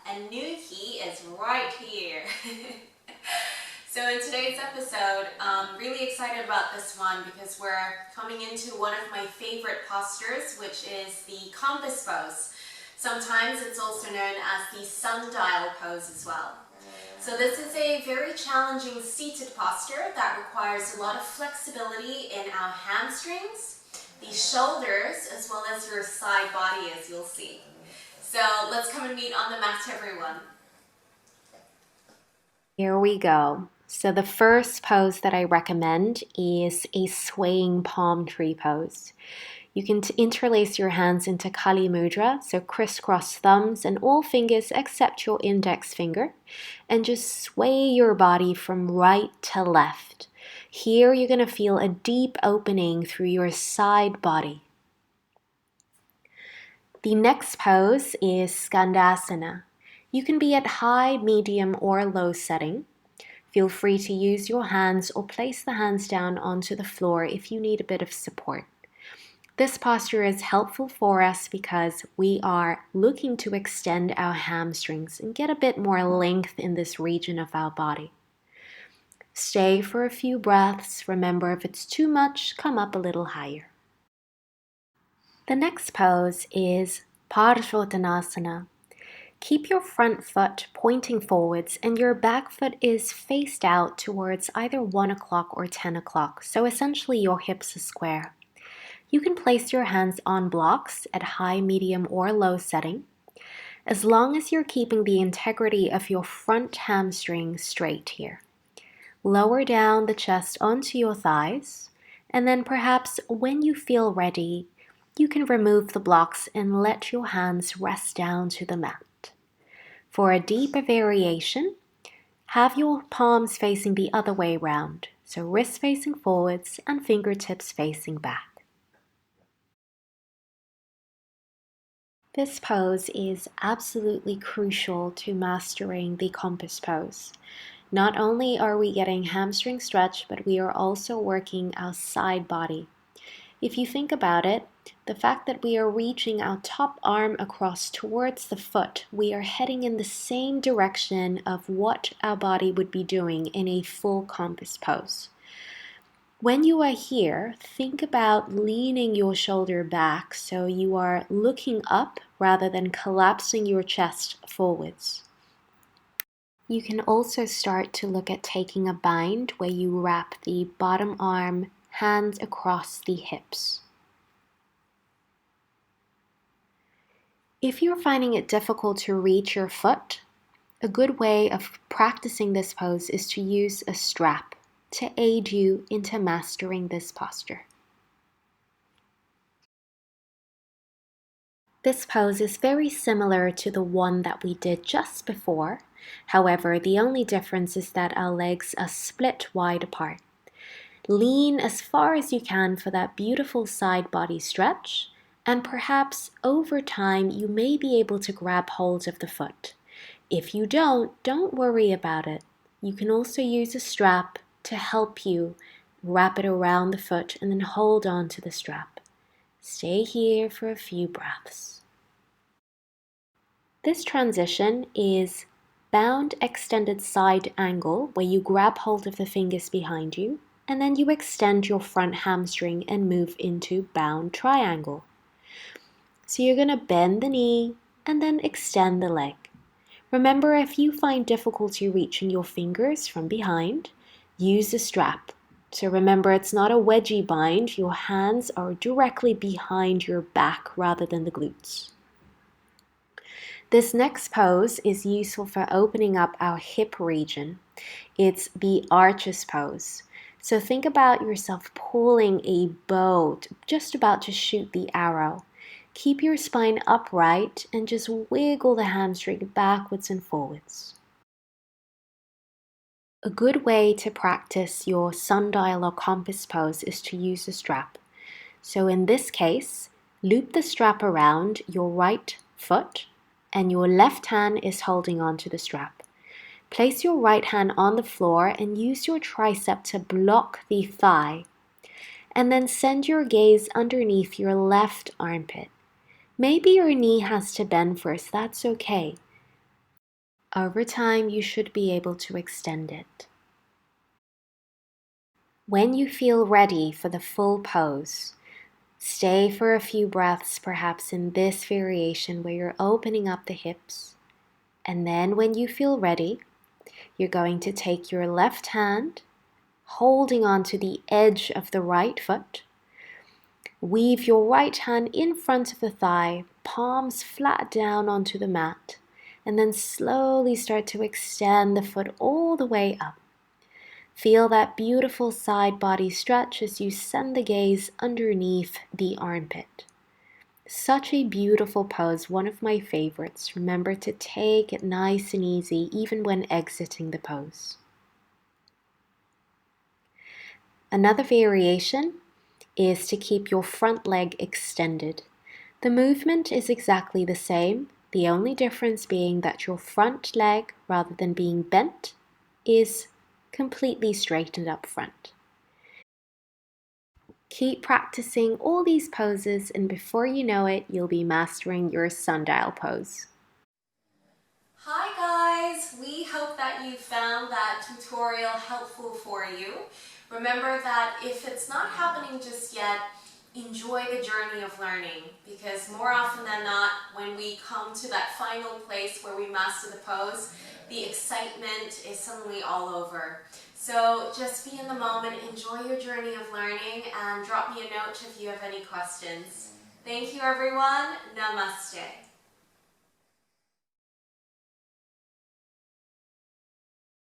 and new key is right here. So in today's episode, I'm really excited about this one because we're coming into one of my favorite postures, which is the compass pose. Sometimes it's also known as the sundial pose as well. So this is a very challenging seated posture that requires a lot of flexibility in our hamstrings, the shoulders, as well as your side body, as you'll see. So let's come and meet on the mat, everyone. Here we go. So the first pose that I recommend is a swaying palm tree pose. You can interlace your hands into Kali Mudra, so crisscross thumbs and all fingers except your index finger, and just sway your body from right to left. Here you're going to feel a deep opening through your side body. The next pose is Skandasana. You can be at high, medium, or low setting. Feel free to use your hands or place the hands down onto the floor if you need a bit of support. This posture is helpful for us because we are looking to extend our hamstrings and get a bit more length in this region of our body. Stay for a few breaths. Remember, if it's too much, come up a little higher. The next pose is Parivrtta. Keep your front foot pointing forwards and your back foot is faced out towards either 1 o'clock or 10 o'clock, so essentially your hips are square. You can place your hands on blocks at high, medium, or low setting, as long as you're keeping the integrity of your front hamstring straight here. Lower down the chest onto your thighs, and then perhaps when you feel ready, you can remove the blocks and let your hands rest down to the mat. For a deeper variation, have your palms facing the other way round, so wrists facing forwards and fingertips facing back. This pose is absolutely crucial to mastering the compass pose. Not only are we getting hamstring stretch, but we are also working our side body. If you think about it, the fact that we are reaching our top arm across towards the foot, we are heading in the same direction of what our body would be doing in a full compass pose. When you are here, think about leaning your shoulder back so you are looking up rather than collapsing your chest forwards. You can also start to look at taking a bind where you wrap the bottom arm, hands across the hips. If you're finding it difficult to reach your foot, a good way of practicing this pose is to use a strap to aid you into mastering this posture. This pose is very similar to the one that we did just before. However, the only difference is that our legs are split wide apart. Lean as far as you can for that beautiful side body stretch, and perhaps over time you may be able to grab hold of the foot. If you don't worry about it. You can also use a strap to help you wrap it around the foot and then hold on to the strap. Stay here for a few breaths. This transition is bound extended side angle, where you grab hold of the fingers behind you and then you extend your front hamstring and move into bound triangle. So you're going to bend the knee and then extend the leg. Remember, if you find difficulty reaching your fingers from behind, use a strap. So remember, it's not a wedgie bind. Your hands are directly behind your back rather than the glutes. This next pose is useful for opening up our hip region. It's the arches pose. So think about yourself pulling a bow, just about to shoot the arrow. Keep your spine upright and just wiggle the hamstring backwards and forwards. A good way to practice your sundial or compass pose is to use a strap. So in this case, loop the strap around your right foot and your left hand is holding onto the strap. Place your right hand on the floor and use your tricep to block the thigh. And then send your gaze underneath your left armpit. Maybe your knee has to bend first, that's okay. Over time, you should be able to extend it. When you feel ready for the full pose, stay for a few breaths, perhaps in this variation where you're opening up the hips. And then when you feel ready, you're going to take your left hand, holding on to the edge of the right foot. Weave your right hand in front of the thigh, palms flat down onto the mat, and then slowly start to extend the foot all the way up. Feel that beautiful side body stretch as you send the gaze underneath the armpit. Such a beautiful pose, one of my favorites. Remember to take it nice and easy even when exiting the pose. Another variation is to keep your front leg extended. The movement is exactly the same, the only difference being that your front leg, rather than being bent, is completely straightened up front. Keep practicing all these poses, and before you know it, you'll be mastering your sundial pose. Hi guys! We hope that you found that tutorial helpful for you. Remember that if it's not happening just yet, enjoy the journey of learning, because more often than not, when we come to that final place where we master the pose, the excitement is suddenly all over. So just be in the moment, enjoy your journey of learning, and drop me a note if you have any questions. Thank you everyone. Namaste.